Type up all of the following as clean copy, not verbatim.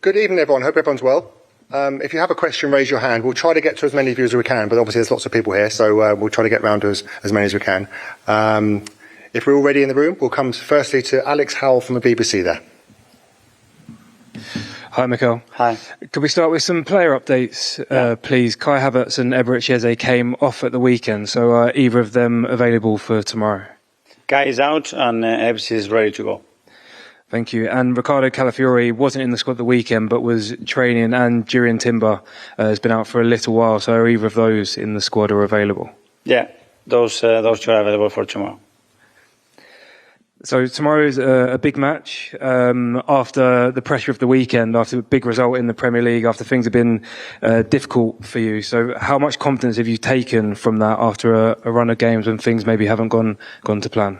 Good evening, everyone. Hope everyone's well. If you have a question, raise your hand. We'll try to get to as many of you as we can, but obviously there's lots of people here, so we'll try to get round to as many as we can. If we're all ready in the room, we'll come firstly to Alex Howell from the BBC there. Hi, Mikel. Hi. Could we start with some player updates, please? Kai Havertz and Eberechi Eze came off at the weekend, so are either of them available for tomorrow? Kai is out and Ebbs is ready to go. Thank you. And Riccardo Calafiori wasn't in the squad the weekend, but was training, and Jurrien Timber has been out for a little while, so are either of those in the squad or available? Yeah, those two are available for tomorrow. So tomorrow is a big match after the pressure of the weekend, after a big result in the Premier League, after things have been difficult for you. So how much confidence have you taken from that after a run of games when things maybe haven't gone to plan?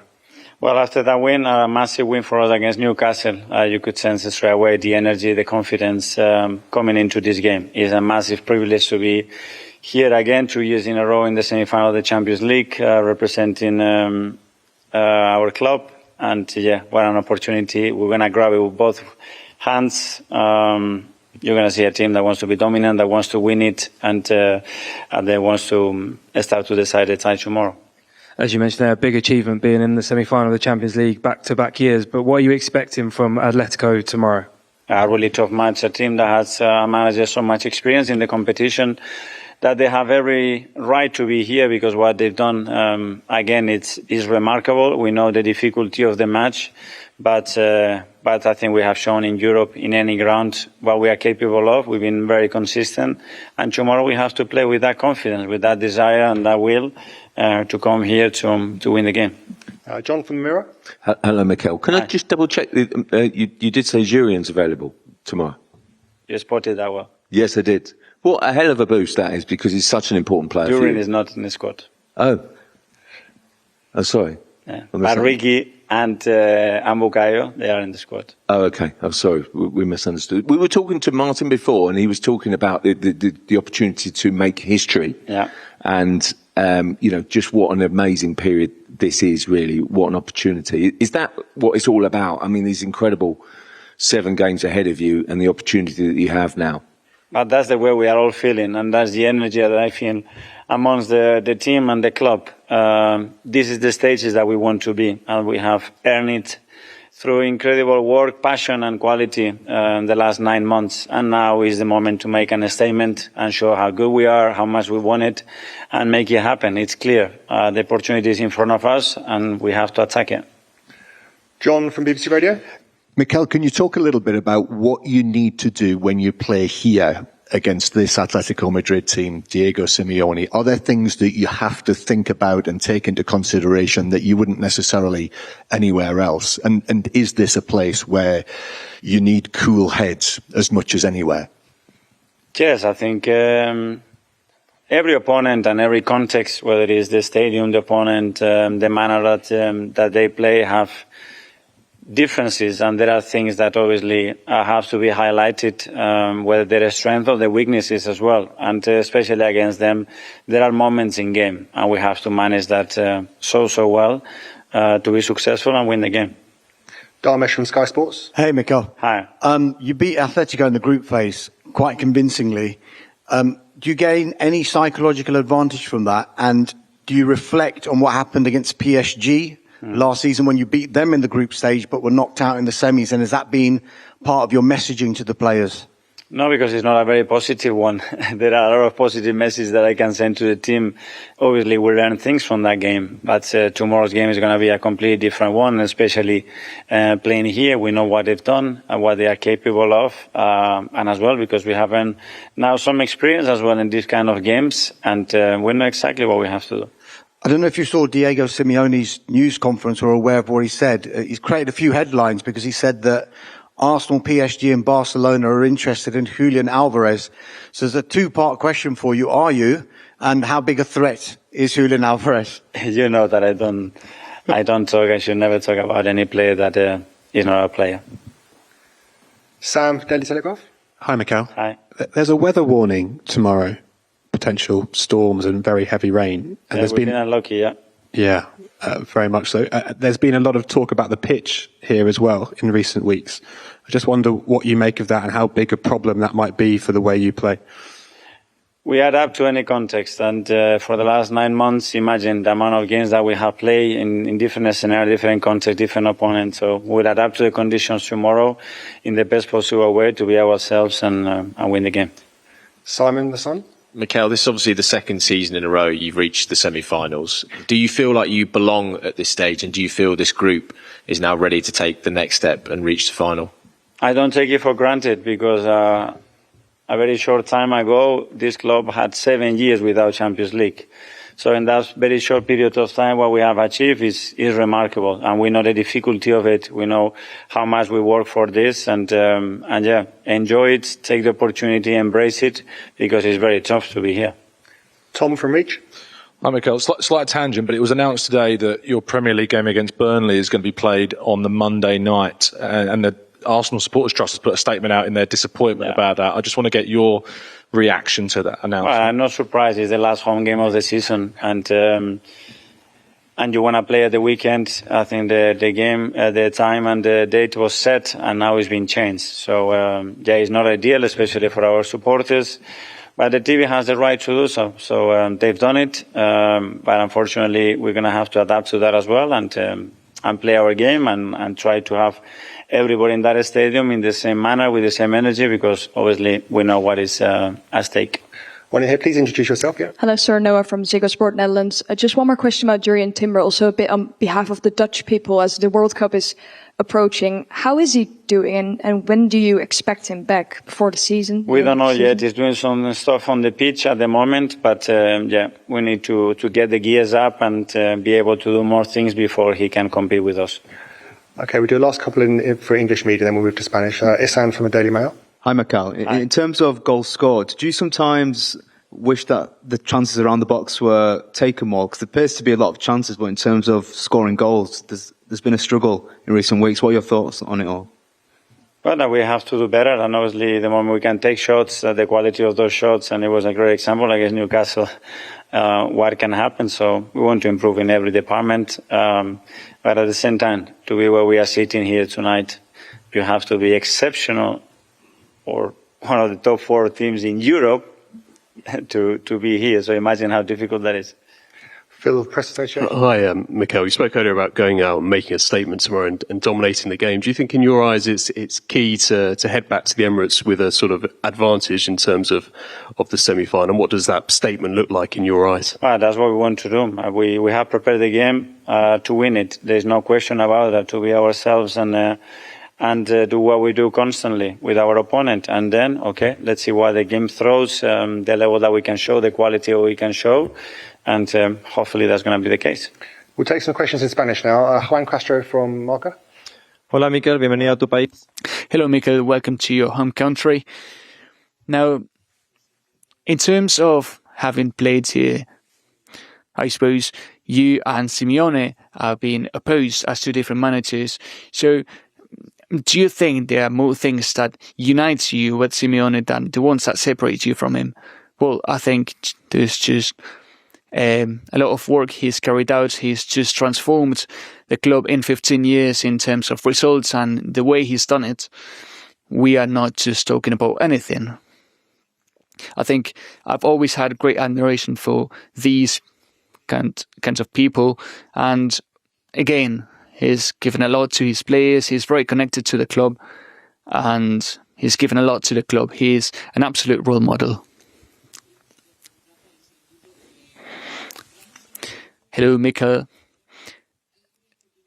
Well, after that win, a massive win for us against Newcastle, you could sense straight away the energy, the confidence coming into this game. It's a massive privilege to be here again 2 years in a row in the semi-final of the Champions League, representing our club. And yeah, what an opportunity. We're going to grab it with both hands. You're going to see a team that wants to be dominant, that wants to win it, and that wants to start to decide the tie tomorrow. As you mentioned there, a big achievement being in the semi-final of the Champions League back-to-back years. But what are you expecting from Atletico tomorrow? A really tough match, a team that has managed so much experience in the competition that they have every right to be here, because what they've done, again, is remarkable. We know the difficulty of the match, but I think we have shown in Europe, in any ground, what we are capable of. We've been very consistent, and tomorrow we have to play with that confidence, with that desire and that will to come here to win the game. John from the Mirror. Hello, Mikel. Can I just double check? You did say Jurrien's available tomorrow. You spotted that well. Yes, I did. What a hell of a boost that is, because he's such an important player. Jurrien is not in the squad. Oh, sorry. Yeah. But Ricky and Bukayo, they are in the squad. Oh, okay. I'm sorry. We misunderstood. We were talking to Martin before, and he was talking about the opportunity to make history. Yeah. And, just what an amazing period this is, really. What an opportunity. Is that what it's all about? I mean, these incredible 7 games ahead of you and the opportunity that you have now. But that's the way we are all feeling, and that's the energy that I feel amongst the team and the club. This is the stages that we want to be, and we have earned it through incredible work, passion and quality in the last 9 months. And now is the moment to make a statement and show how good we are, how much we want it, and make it happen. It's clear. The opportunity is in front of us, and we have to attack it. John from BBC Radio. Mikel, can you talk a little bit about what you need to do when you play here against this Atletico Madrid team, Diego Simeone? Are there things that you have to think about and take into consideration that you wouldn't necessarily anywhere else? And is this a place where you need cool heads as much as anywhere? Yes, I think every opponent and every context, whether it is the stadium, the opponent, the manner that they play, have differences, and there are things that obviously have to be highlighted, whether there are strengths or the weaknesses as well. And especially against them, there are moments in game, and we have to manage that so well to be successful and win the game. Dharmesh from Sky Sports. Hey, Mikel. Hi. You beat Atletico in the group phase quite convincingly. Do you gain any psychological advantage from that? And do you reflect on what happened against PSG last season when you beat them in the group stage but were knocked out in the semis? And has that been part of your messaging to the players? No, because it's not a very positive one. There are a lot of positive messages that I can send to the team. Obviously, we learn things from that game, but tomorrow's game is going to be a completely different one, especially playing here. We know what they've done and what they are capable of, and as well because we have now some experience as well in these kind of games, and we know exactly what we have to do. I don't know if you saw Diego Simeone's news conference or aware of what he said. He's created a few headlines because he said that Arsenal, PSG and Barcelona are interested in Julian Alvarez. So there's a 2-part question for you. Are you? And how big a threat is Julian Alvarez? You know that I don't talk. I should never talk about any player that is not a player. Sam, Daily Telegraph. Hi, Mikel. Hi. There's a weather warning tomorrow. Potential storms and very heavy rain. And we've been unlucky, yeah. Yeah, very much so. There's been a lot of talk about the pitch here as well in recent weeks. I just wonder what you make of that and how big a problem that might be for the way you play. We adapt to any context, and for the last 9 months, imagine the amount of games that we have played in different scenarios, different contexts, different opponents. So we'll adapt to the conditions tomorrow in the best possible way to be ourselves and win the game. Simon, the son? Mikel, this is obviously the second season in a row you've reached the semi-finals. Do you feel like you belong at this stage, and do you feel this group is now ready to take the next step and reach the final? I don't take it for granted because a very short time ago, this club had 7 years without Champions League. So in that very short period of time, what we have achieved is remarkable. And we know the difficulty of it. We know how much we work for this. And yeah, enjoy it, take the opportunity, embrace it, because it's very tough to be here. Tom from Reach? Hi, Mikel. Slight tangent, but it was announced today that your Premier League game against Burnley is going to be played on the Monday night. And the Arsenal Supporters Trust has put a statement out in their disappointment about that. I just want to get your reaction to that announcement. Well, I'm not surprised. It's the last home game of the season, and you want to play at the weekend. I think the game, the time and the date was set, and now it's been changed. So yeah, it's not ideal, especially for our supporters. But the TV has the right to do so. So they've done it, but unfortunately, we're going to have to adapt to that as well, and play our game and try to have everybody in that stadium in the same manner, with the same energy, because obviously we know what is at stake. One here, please introduce yourself. Yeah. Hello, sir. Noah from Ziggo Sport Netherlands. Just one more question about Jurrien Timber, also a bit on behalf of the Dutch people as the World Cup is approaching. How is he doing, and when do you expect him back before the season? We don't know yet. He's doing some stuff on the pitch at the moment, but yeah, we need to get the gears up and be able to do more things before he can compete with us. Okay, we'll do a last couple for English media, then we'll move to Spanish. Isan from the Daily Mail. Hi, Mikel. In terms of goals scored, do you sometimes wish that the chances around the box were taken more? Because there appears to be a lot of chances, but in terms of scoring goals, there's been a struggle in recent weeks. What are your thoughts on it all? Well, we have to do better, and obviously the moment we can take shots, the quality of those shots, and it was a great example against Newcastle, what can happen. So we want to improve in every department, but at the same time, to be where we are sitting here tonight, you have to be exceptional, or one of the top 4 teams in Europe to be here. So imagine how difficult that is. Phil, Press Association. Hi, Mikel. You spoke earlier about going out and making a statement tomorrow and dominating the game. Do you think, in your eyes, it's key to head back to the Emirates with a sort of advantage in terms of the semi-final? And what does that statement look like in your eyes? Well, that's what we want to do. We have prepared the game to win it. There's no question about that. To be ourselves and do what we do constantly with our opponent. And then, okay, let's see what the game throws, the level that we can show, the quality we can show. And hopefully that's going to be the case. We'll take some questions in Spanish now. Juan Castro from Marca. Hola, Mikel. Bienvenido a tu país. Hello, Mikel. Welcome to your home country. Now, in terms of having played here, I suppose you and Simeone have been opposed as 2 different managers. So, do you think there are more things that unite you with Simeone than the ones that separate you from him? Well, I think there's just a lot of work he's carried out. He's just transformed the club in 15 years in terms of results and the way he's done it. We are not just talking about anything. I think I've always had great admiration for these kinds of people. And again, he's given a lot to his players. He's very connected to the club, and he's given a lot to the club. He is an absolute role model. Hello, Mikel.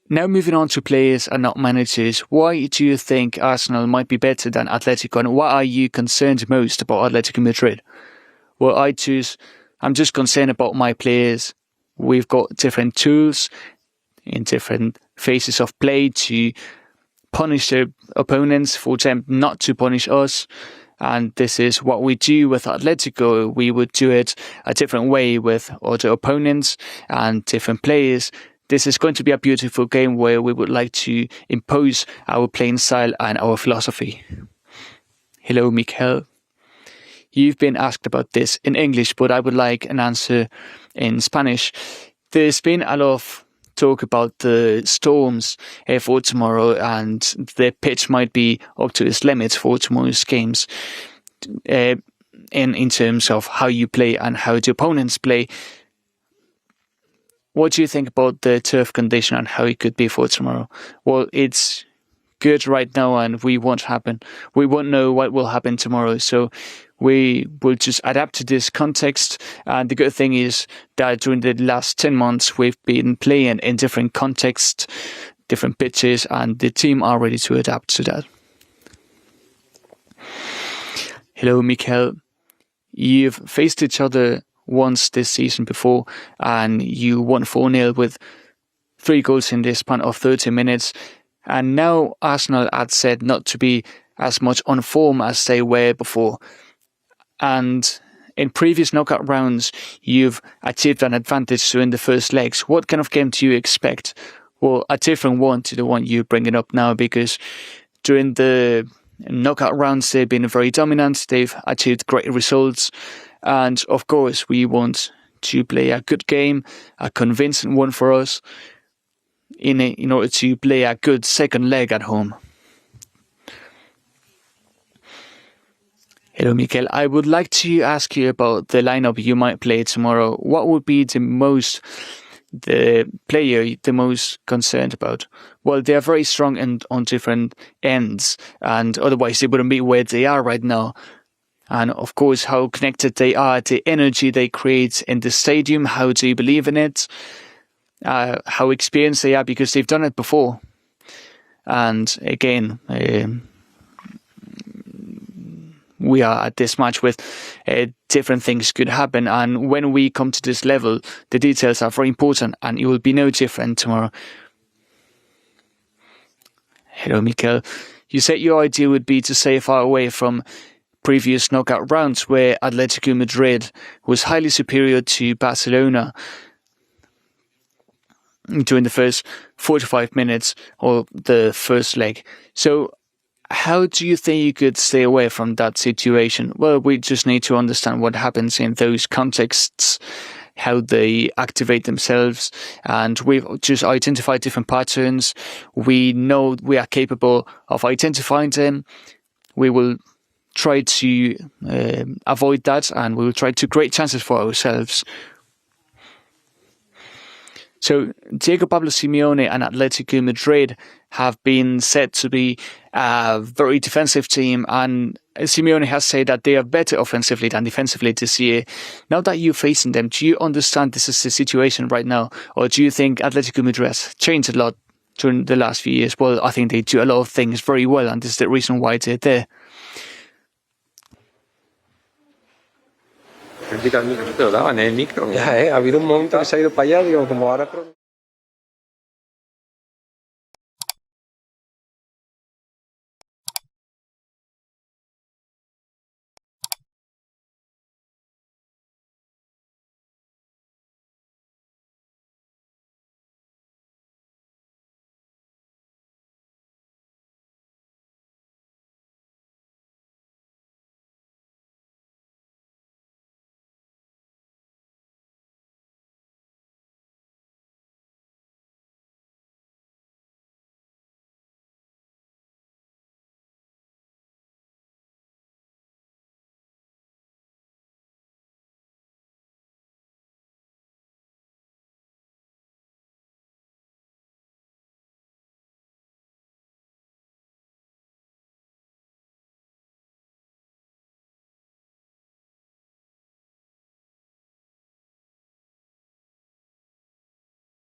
Now moving on to players and not managers. Why do you think Arsenal might be better than Atlético, and why are you concerned most about Atletico Madrid? Well, I'm just concerned about my players. We've got different tools in different phases of play to punish their opponents, for them not to punish us. And this is what we do with Atletico. We would do it a different way with other opponents and different players. This is going to be a beautiful game where we would like to impose our playing style and our philosophy. Hello, Mikel. You've been asked about this in English, but I would like an answer in Spanish. There's been a lot of talk about the storms for tomorrow, and the pitch might be up to its limits for tomorrow's games. In terms of how you play and how the opponents play, what do you think about the turf condition and how it could be for tomorrow? Well, it's good right now, and we won't know what will happen tomorrow. So we will just adapt to this context. And the good thing is that during the last 10 months, we've been playing in different contexts, different pitches, and the team are ready to adapt to that. Hello, Mikel. You've faced each other once this season before, and you won 4-0 with 3 goals in the span of 30 minutes. And now Arsenal are said not to be as much on form as they were before. And in previous knockout rounds, you've achieved an advantage during the first legs. What kind of game do you expect? Well, a different one to the one you're bringing up now, because during the knockout rounds, they've been very dominant. They've achieved great results. And of course, we want to play a good game, a convincing one for us, in order to play a good second leg at home. Hello, Mikel. I would like to ask you about the lineup you might play tomorrow. What would be the player the most concerned about? Well, they are very strong on different ends, and otherwise they wouldn't be where they are right now. And of course, how connected they are, the energy they create in the stadium, how do you believe in it, how experienced they are because they've done it before. And again, we are at this match with different things could happen. And when we come to this level, the details are very important, and it will be no different tomorrow. Hello, Mikel. You said your idea would be to stay far away from previous knockout rounds where Atletico Madrid was highly superior to Barcelona during the first 45 minutes or the first leg. So how do you think you could stay away from that situation? Well, we just need to understand what happens in those contexts, how they activate themselves, and we've just identified different patterns. We know we are capable of identifying them. We will try to avoid that, and we will try to create chances for ourselves. So Diego Simeone and Atletico Madrid have been said to be a very defensive team, and Simeone has said that they are better offensively than defensively this year. Now that you're facing them, do you understand this is the situation right now, or do you think Atletico Madrid has changed a lot during the last few years? Well, I think they do a lot of things very well, and this is the reason why they're there. Ha habido un momento que se ha ido para allá, digo, como ahora...